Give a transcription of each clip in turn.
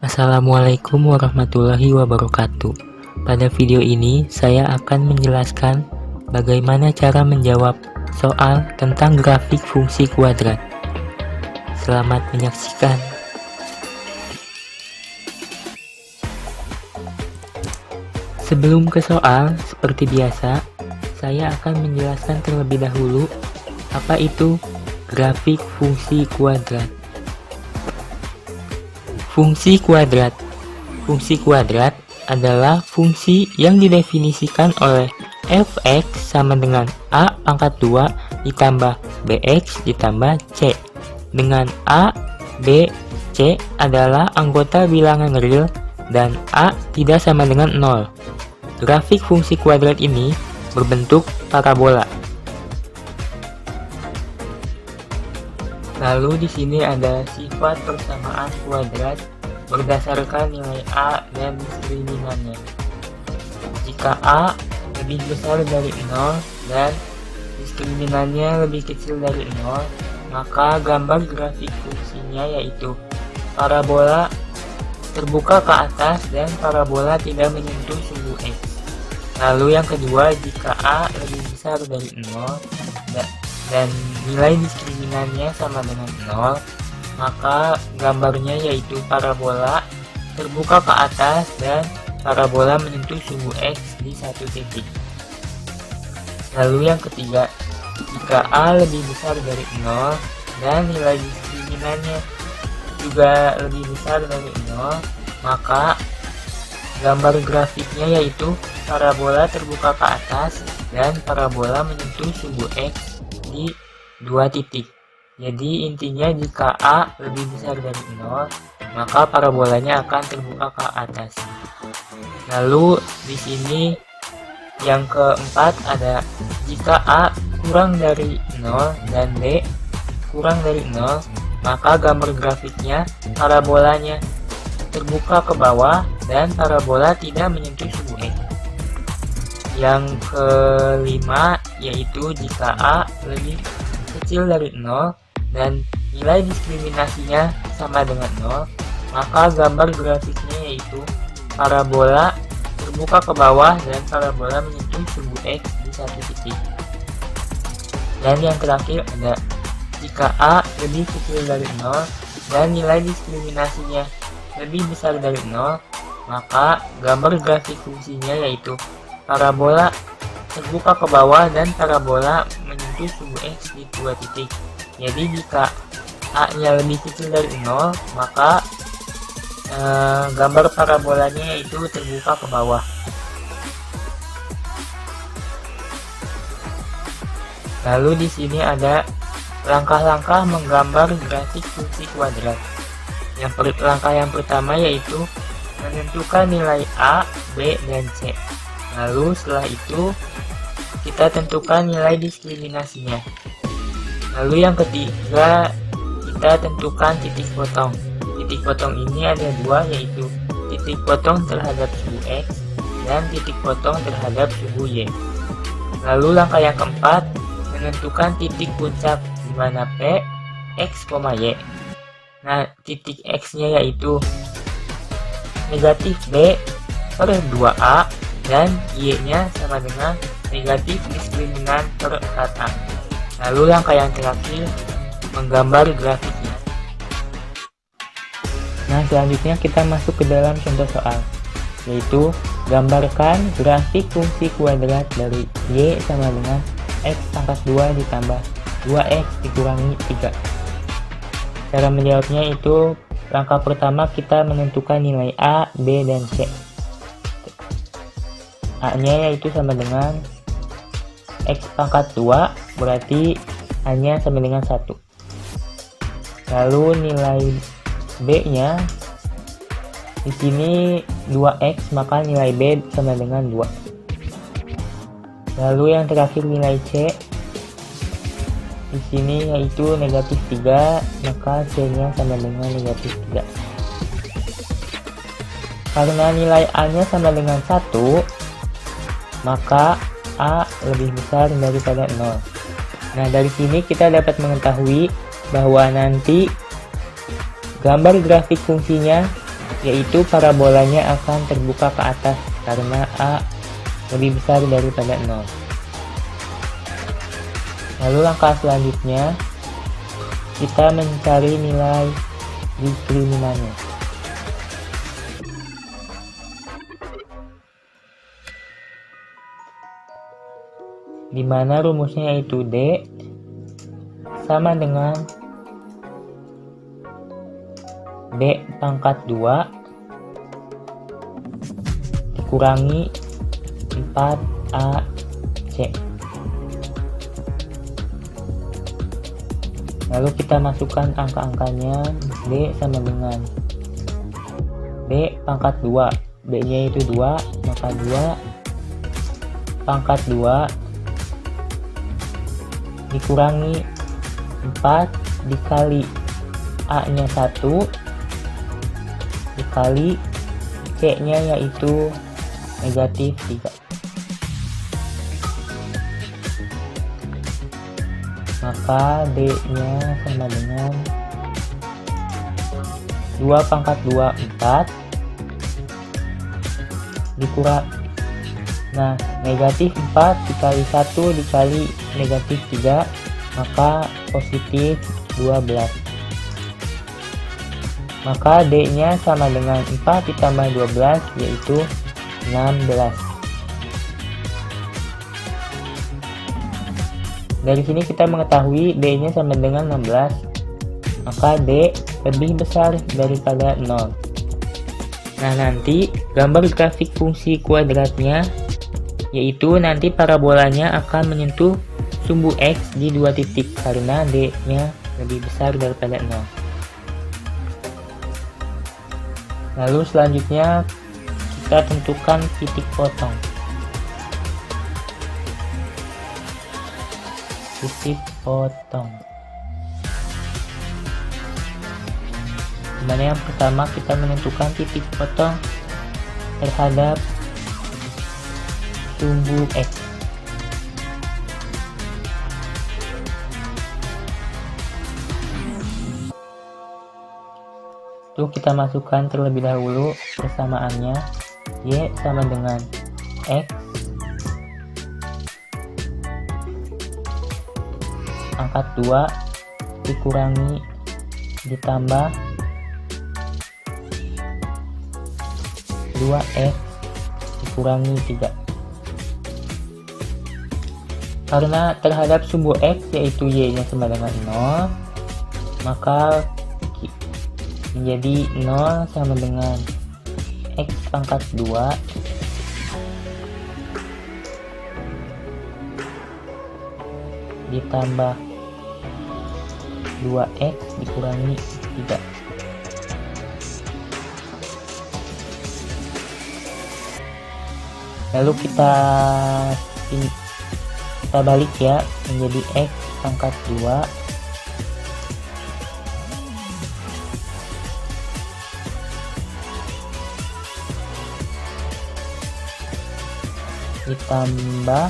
Assalamualaikum warahmatullahi wabarakatuh. Pada video ini saya akan menjelaskan bagaimana cara menjawab soal tentang grafik fungsi kuadrat. Selamat menyaksikan. Sebelum ke soal, seperti biasa, saya akan menjelaskan terlebih dahulu apa itu grafik fungsi kuadrat. Fungsi kuadrat. Fungsi kuadrat adalah fungsi yang didefinisikan oleh f(x) sama dengan a pangkat 2 ditambah bx ditambah c, dengan a, b, c adalah anggota bilangan real dan a tidak sama dengan 0. Grafik fungsi kuadrat ini berbentuk parabola. Lalu di sini ada sifat persamaan kuadrat berdasarkan nilai a dan diskriminannya. Jika a lebih besar dari 0 dan diskriminannya lebih kecil dari 0, maka gambar grafik fungsinya yaitu parabola terbuka ke atas dan parabola tidak menyentuh sumbu x. Lalu yang kedua, jika a lebih besar dari 0 dan nilai diskriminannya sama dengan 0, maka gambarnya yaitu parabola terbuka ke atas dan parabola menyentuh sumbu x di satu titik. Lalu yang ketiga, jika a lebih besar dari 0 dan nilai diskriminannya juga lebih besar dari 0, maka gambar grafiknya yaitu parabola terbuka ke atas dan parabola menyentuh sumbu x di dua titik. Jadi intinya jika a lebih besar dari 0, maka parabolanya akan terbuka ke atas. Lalu di sini yang keempat ada jika a kurang dari 0 dan b kurang dari 0, maka gambar grafiknya parabolanya terbuka ke bawah dan parabola tidak menyentuh sumbu x. Yang kelima yaitu jika a lebih kecil dari 0 dan nilai diskriminasinya sama dengan 0, maka gambar grafiknya yaitu parabola terbuka ke bawah dan parabola menyentuh sumbu x di satu titik. Dan yang terakhir ada jika a lebih kecil dari 0 dan nilai diskriminasinya lebih besar dari 0, maka gambar grafik fungsinya yaitu parabola terbuka ke bawah dan parabola menyentuh sumbu x di dua titik. Jadi jika a-nya lebih kecil dari 0, maka gambar parabolanya yaitu terbuka ke bawah. Lalu di sini ada langkah-langkah menggambar grafik fungsi kuadrat. Langkah yang pertama yaitu menentukan nilai a, b, dan c. Lalu setelah itu kita tentukan nilai diskriminasinya. Lalu yang ketiga, kita tentukan titik potong. Titik potong ini ada dua, yaitu titik potong terhadap sumbu x dan titik potong terhadap sumbu y. Lalu langkah yang keempat, menentukan titik puncak di mana p, x, y. Nah, titik x-nya yaitu negatif b per 2a dan y-nya sama dengan negatif diskriminan per 4a. Lalu langkah yang terakhir, menggambar grafiknya. Nah, selanjutnya kita masuk ke dalam contoh soal, yaitu gambarkan grafik fungsi kuadrat dari y sama dengan x pangkat 2 ditambah 2x dikurangi 3. Cara menjawabnya itu, langkah pertama kita menentukan nilai a, b, dan c. A-nya yaitu sama dengan x pangkat 2, berarti A-nya sama dengan 1. Lalu nilai B-nya di sini 2x, maka nilai B sama dengan 2. Lalu yang terakhir nilai C di sini yaitu negatif 3, maka C-nya sama dengan negatif 3. Karena nilai A-nya sama dengan 1, maka A lebih besar daripada 0. Nah, dari sini kita dapat mengetahui bahwa nanti gambar grafik fungsinya yaitu parabolanya akan terbuka ke atas karena A lebih besar daripada 0. Lalu langkah selanjutnya, kita mencari nilai diskriminannya. Di mana rumusnya yaitu D sama dengan B pangkat 2 dikurangi 4AC. Lalu kita masukkan angka-angkanya. D sama dengan B pangkat 2, B nya itu 2, maka 2 pangkat 2 dikurangi 4 dikali A nya 1 dikali C nya yaitu negatif 3. Maka D nya sama dengan 2 pangkat 2 4 dikurang, nah negatif 4 dikali 1 dikali negatif 3, maka positif 12. Maka D nya sama dengan 4 ditambah 12 yaitu 16. Dari sini kita mengetahui D nya sama dengan 16, maka D lebih besar daripada 0. Nah, nanti gambar grafik fungsi kuadratnya, yaitu nanti parabolanya akan menyentuh sumbu X di 2 titik karena D nya lebih besar daripada 0. Lalu selanjutnya kita tentukan titik potong. Titik potong. Dimana yang pertama kita menentukan titik potong terhadap sumbu X. Itu kita masukkan terlebih dahulu persamaannya. Y sama dengan X pangkat 2 dikurangi ditambah 2X dikurangi 3. Karena terhadap sumbu X yaitu Y nya sama dengan 0, maka menjadi 0 sama dengan X pangkat 2 ditambah 2X dikurangi 3. Lalu kita balik ya, menjadi X pangkat 2 ditambah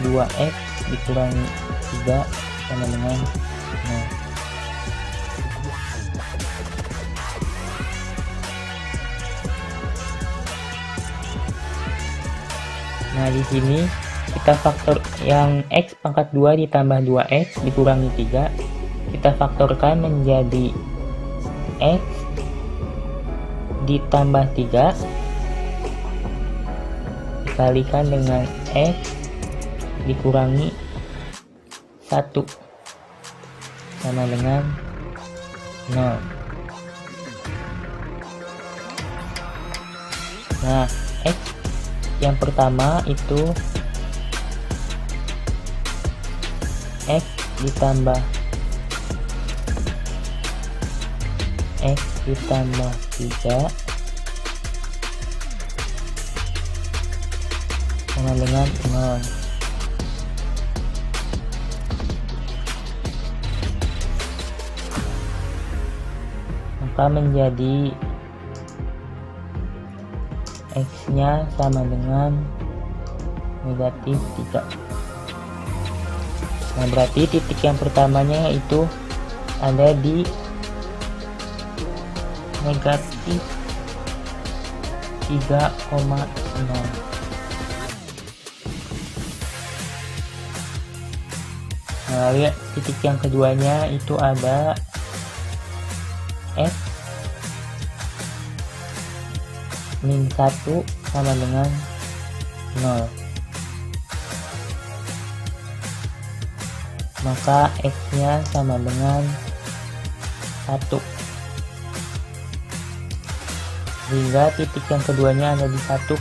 2X dikurangi 3 sama dengan 0. Nah, di sini kita faktor yang X pangkat 2 ditambah 2X dikurangi 3, kita faktorkan menjadi X ditambah 3 dikalikan dengan X dikurangi 1 sama dengan 0. Nah, X yang pertama itu X ditambah X ditambah 3 sama dengan 0. Maka menjadi X nya sama dengan negatif 3. Nah, berarti titik yang pertamanya itu ada di negatif 3,0. Nah, lihat titik yang keduanya itu ada X min 1 sama dengan 0. Maka X nya sama dengan 1. Sehingga titik yang keduanya ada di 1,0.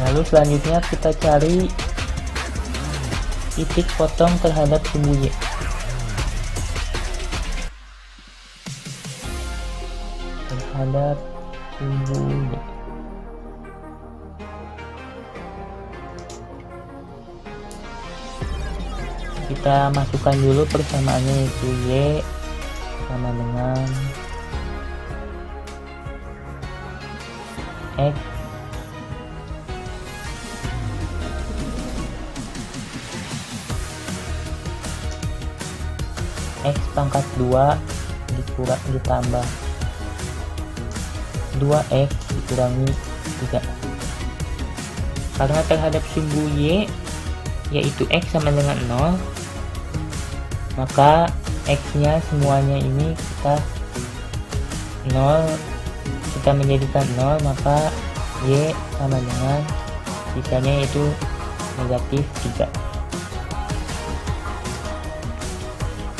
Lalu selanjutnya kita cari titik potong terhadap sumbu Y. Terhadap sumbu Y. Kita masukkan dulu persamaannya, yaitu Y sama dengan X pangkat 2 ditambah 2X dikurangi 3. Karena terhadap sumbu Y yaitu X sama dengan 0, maka X nya semuanya ini kita menjadikan 0, maka Y sama dengan sisanya yaitu negatif 3.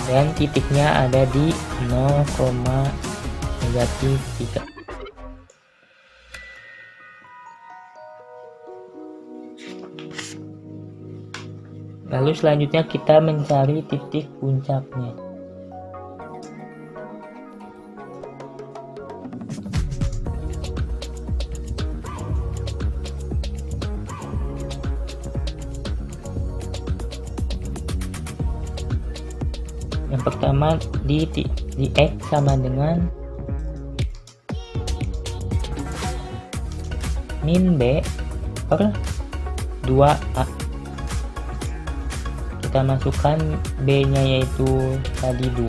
Dan titiknya ada di 0,-3. Lalu selanjutnya kita mencari titik puncaknya. Yang pertama di X sama dengan min B per 2A. Kita masukkan B nya yaitu tadi 2,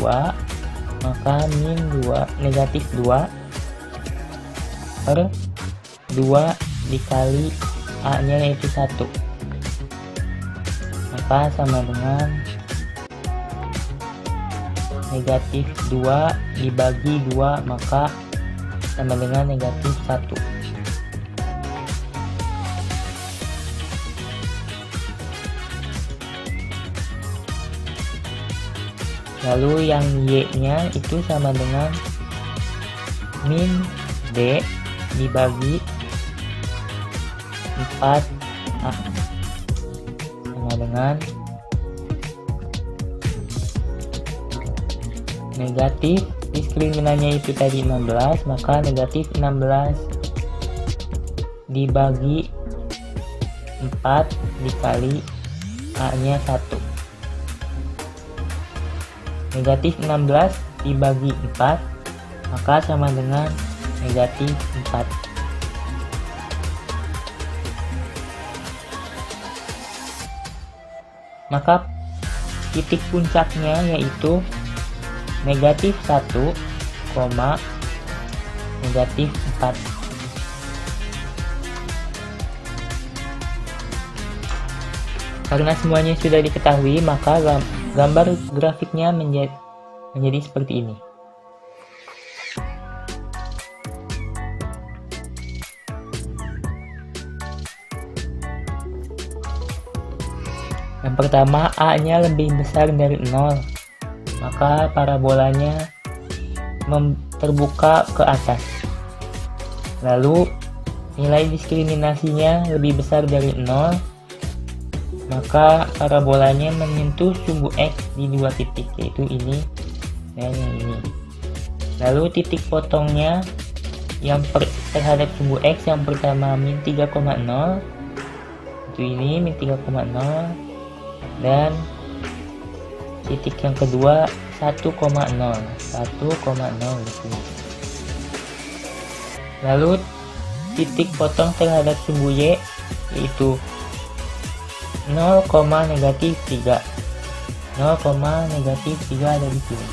maka min 2 negatif 2 per 2 dikali A nya yaitu 1, maka sama dengan negatif 2 dibagi 2, maka sama dengan negatif 1. Lalu yang Y nya itu sama dengan min D dibagi 4A sama dengan negatif, diskriminannya itu tadi 16, maka negatif 16 dibagi 4 dikali A nya 1. Negatif 16 dibagi 4, maka sama dengan negatif 4. Maka titik puncaknya yaitu negatif 1, negatif 4. Karena semuanya sudah diketahui, maka gambar grafiknya menjadi seperti ini. Yang pertama, A-nya lebih besar dari 0, maka parabolanya terbuka ke atas. Lalu nilai diskriminasinya lebih besar dari 0, maka parabolanya menyentuh sumbu X di 2 titik, yaitu ini dan yang ini. Lalu titik potongnya yang terhadap sumbu X yang pertama min 3,0, itu ini min 3,0, dan titik yang kedua 1,0 gitu. Lalu titik potong terhadap sumbu Y yaitu 0,-3. 0,-3 ada di sini.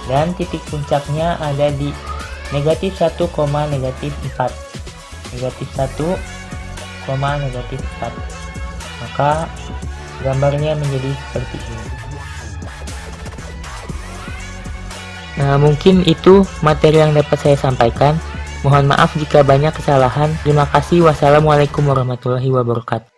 Dan titik puncaknya ada di -1, -4. -1, maka gambarnya menjadi seperti ini. Nah, mungkin itu materi yang dapat saya sampaikan. Mohon maaf jika banyak kesalahan. Terima kasih. Wassalamualaikum warahmatullahi wabarakatuh.